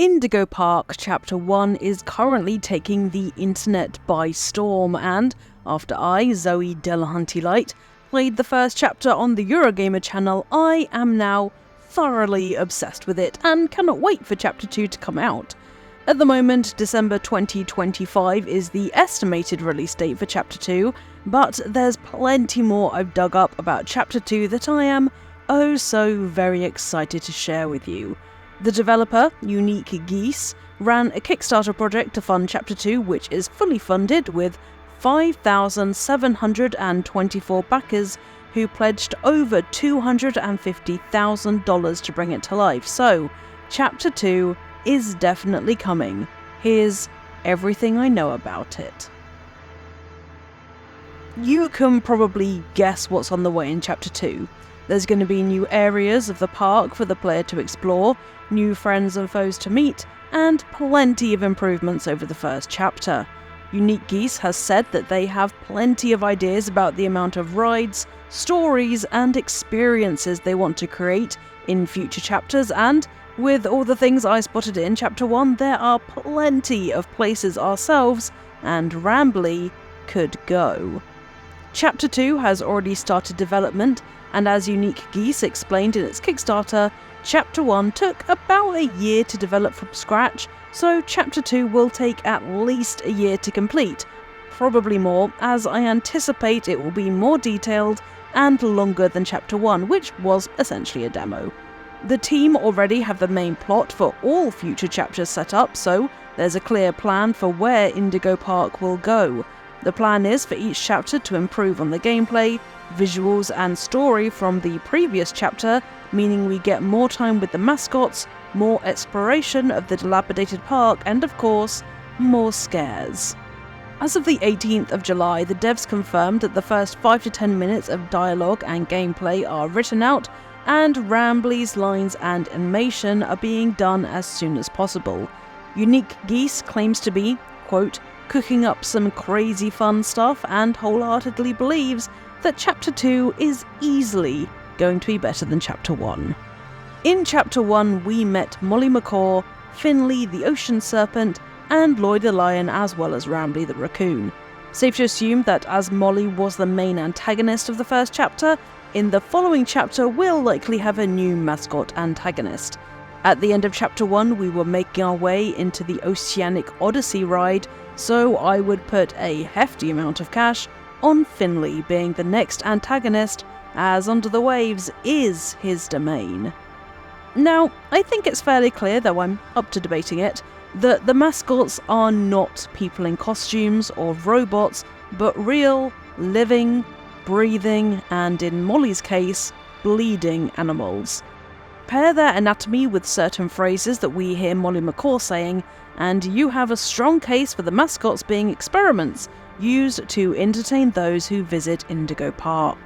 Indigo Park Chapter 1 is currently taking the internet by storm, and after I, Zoe Delahunty-Light, played the first chapter on the Eurogamer channel, I am now thoroughly obsessed with it and cannot wait for Chapter 2 to come out. At the moment, December 2025 is the estimated release date for Chapter 2, but there's plenty more I've dug up about Chapter 2 that I am oh so very excited to share with you. The developer, Unique Geese, ran a Kickstarter project to fund Chapter 2, which is fully funded with 5,724 backers who pledged over $250,000 to bring it to life. So, Chapter 2 is definitely coming. Here's everything I know about it. You can probably guess what's on the way in Chapter 2. There's going to be new areas of the park for the player to explore, new friends and foes to meet, and plenty of improvements over the first chapter. Unique Geese has said that they have plenty of ideas about the amount of rides, stories, and experiences they want to create in future chapters, and with all the things I spotted in Chapter 1, there are plenty of places ourselves and Rambly could go. Chapter 2 has already started development, and as Unique Geese explained in its Kickstarter, Chapter 1 took about a year to develop from scratch, so Chapter 2 will take at least a year to complete, probably more, as I anticipate it will be more detailed and longer than Chapter 1, which was essentially a demo. The team already have the main plot for all future chapters set up, so there's a clear plan for where Indigo Park will go. The plan is for each chapter to improve on the gameplay, visuals and story from the previous chapter, meaning we get more time with the mascots, more exploration of the dilapidated park, and of course, more scares. As of the 18th of July, the devs confirmed that the first 5 to 10 minutes of dialogue and gameplay are written out, and Rambly's lines and animation are being done as soon as possible. Unique Geese claims to be, quote, cooking up some crazy fun stuff, and wholeheartedly believes that Chapter 2 is easily going to be better than Chapter 1. In Chapter 1, we met Molly McCaw, Finley the Ocean Serpent, and Lloyd the Lion, as well as Rambly the Raccoon. Safe to assume that as Molly was the main antagonist of the first chapter, in the following chapter we'll likely have a new mascot antagonist. At the end of Chapter 1, we were making our way into the Oceanic Odyssey ride, so I would put a hefty amount of cash on Finley being the next antagonist, as Under the Waves is his domain. Now, I think it's fairly clear, though I'm up to debating it, that the mascots are not people in costumes or robots, but real, living, breathing, and in Molly's case, bleeding animals. Pair their anatomy with certain phrases that we hear Molly McCaw saying, and you have a strong case for the mascots being experiments used to entertain those who visit Indigo Park.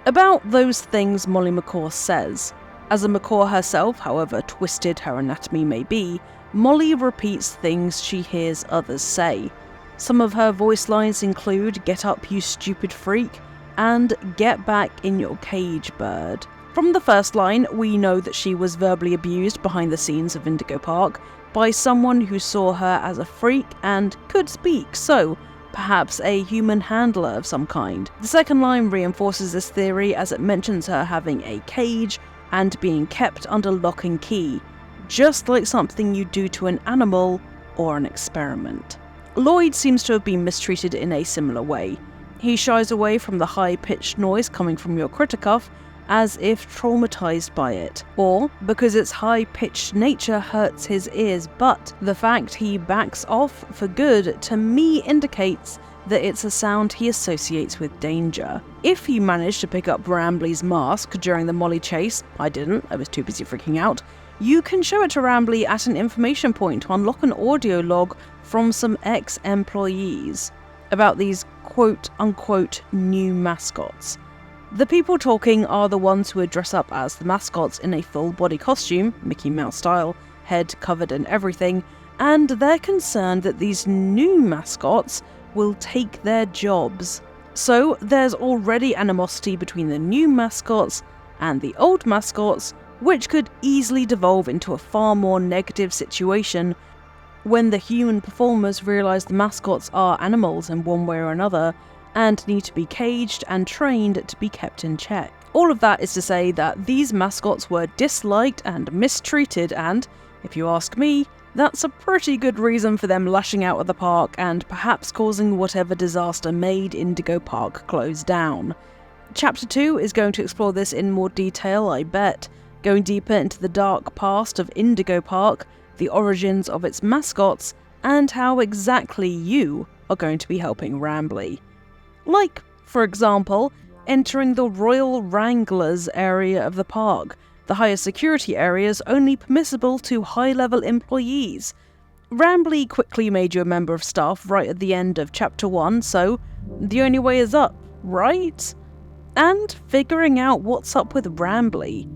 About those things Molly McCaw says. As a McCaw herself, however twisted her anatomy may be, Molly repeats things she hears others say. Some of her voice lines include "Get up, you stupid freak," and "Get back in your cage, bird." From the first line, we know that she was verbally abused behind the scenes of Indigo Park by someone who saw her as a freak and could speak, so perhaps a human handler of some kind. The second line reinforces this theory as it mentions her having a cage and being kept under lock and key, just like something you do to an animal or an experiment. Lloyd seems to have been mistreated in a similar way. He shies away from the high-pitched noise coming from your critter cuff as if traumatized by it, or because its high-pitched nature hurts his ears, but the fact he backs off for good to me indicates that it's a sound he associates with danger. If you managed to pick up Rambly's mask during the Molly chase, I didn't, I was too busy freaking out, you can show it to Rambly at an information point to unlock an audio log from some ex-employees about these quote-unquote new mascots. The people talking are the ones who would dress up as the mascots in a full-body costume, Mickey Mouse style, head covered and everything, and they're concerned that these new mascots will take their jobs. So there's already animosity between the new mascots and the old mascots, which could easily devolve into a far more negative situation when the human performers realise the mascots are animals in one way or another and need to be caged and trained to be kept in check. All of that is to say that these mascots were disliked and mistreated, and, if you ask me, that's a pretty good reason for them lashing out at the park and perhaps causing whatever disaster made Indigo Park close down. Chapter 2 is going to explore this in more detail, I bet, going deeper into the dark past of Indigo Park, the origins of its mascots, and how exactly you are going to be helping Rambly. Like, for example, entering the Royal Wranglers area of the park, the highest security areas only permissible to high-level employees. Rambly quickly made you a member of staff right at the end of Chapter 1, so the only way is up, right? And figuring out what's up with Rambly.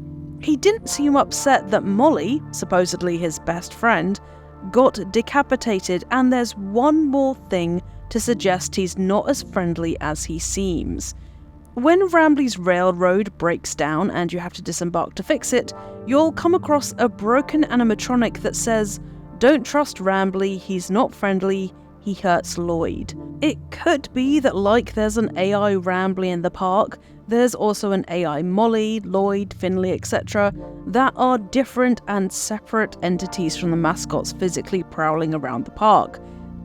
He didn't seem upset that Molly, supposedly his best friend, got decapitated, and there's one more thing to suggest he's not as friendly as he seems. When Rambly's railroad breaks down and you have to disembark to fix it, you'll come across a broken animatronic that says, "Don't trust Rambly, he's not friendly, he hurts Lloyd." It could be that like there's an AI Rambly in the park, there's also an AI Molly, Lloyd, Finley, etc. that are different and separate entities from the mascots physically prowling around the park,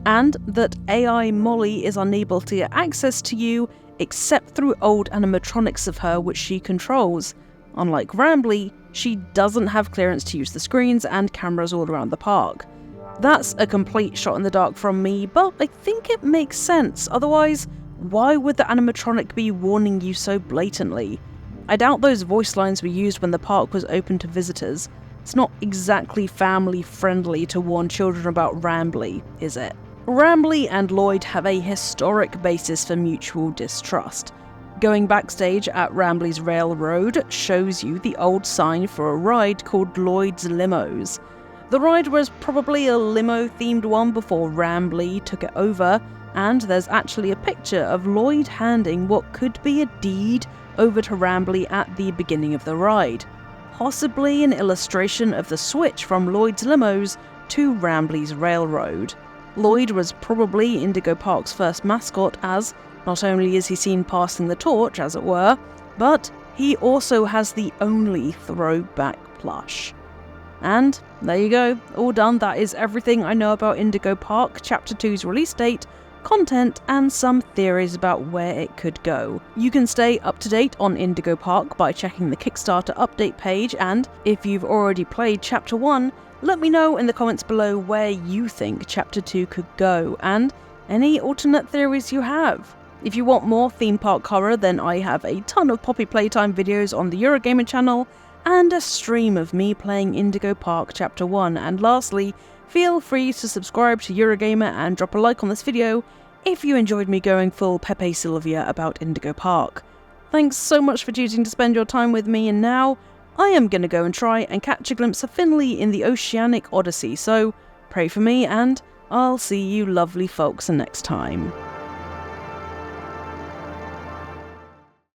and that AI Molly is unable to get access to you except through old animatronics of her which she controls. Unlike Rambly, she doesn't have clearance to use the screens and cameras all around the park. That's a complete shot in the dark from me, but I think it makes sense. Otherwise, why would the animatronic be warning you so blatantly? I doubt those voice lines were used when the park was open to visitors. It's not exactly family friendly to warn children about Rambly, is it? Rambly and Lloyd have a historic basis for mutual distrust. Going backstage at Rambly's railroad shows you the old sign for a ride called Lloyd's Limos. The ride was probably a limo-themed one before Rambly took it over, and there's actually a picture of Lloyd handing what could be a deed over to Rambly at the beginning of the ride. Possibly an illustration of the switch from Lloyd's Limos to Rambly's railroad. Lloyd was probably Indigo Park's first mascot, as not only is he seen passing the torch, as it were, but he also has the only throwback plush. And there you go, all done. That is everything I know about Indigo Park, Chapter 2's release date, content, and some theories about where it could go. You can stay up to date on Indigo Park by checking the Kickstarter update page, and if you've already played Chapter 1, let me know in the comments below where you think Chapter 2 could go, and any alternate theories you have. If you want more theme park horror, then I have a ton of Poppy Playtime videos on the Eurogamer channel, and a stream of me playing Indigo Park Chapter 1. And lastly, feel free to subscribe to Eurogamer and drop a like on this video if you enjoyed me going full Pepe Sylvia about Indigo Park. Thanks so much for choosing to spend your time with me, and now I am going to go and try and catch a glimpse of Finley in the Oceanic Odyssey, so pray for me, and I'll see you lovely folks next time.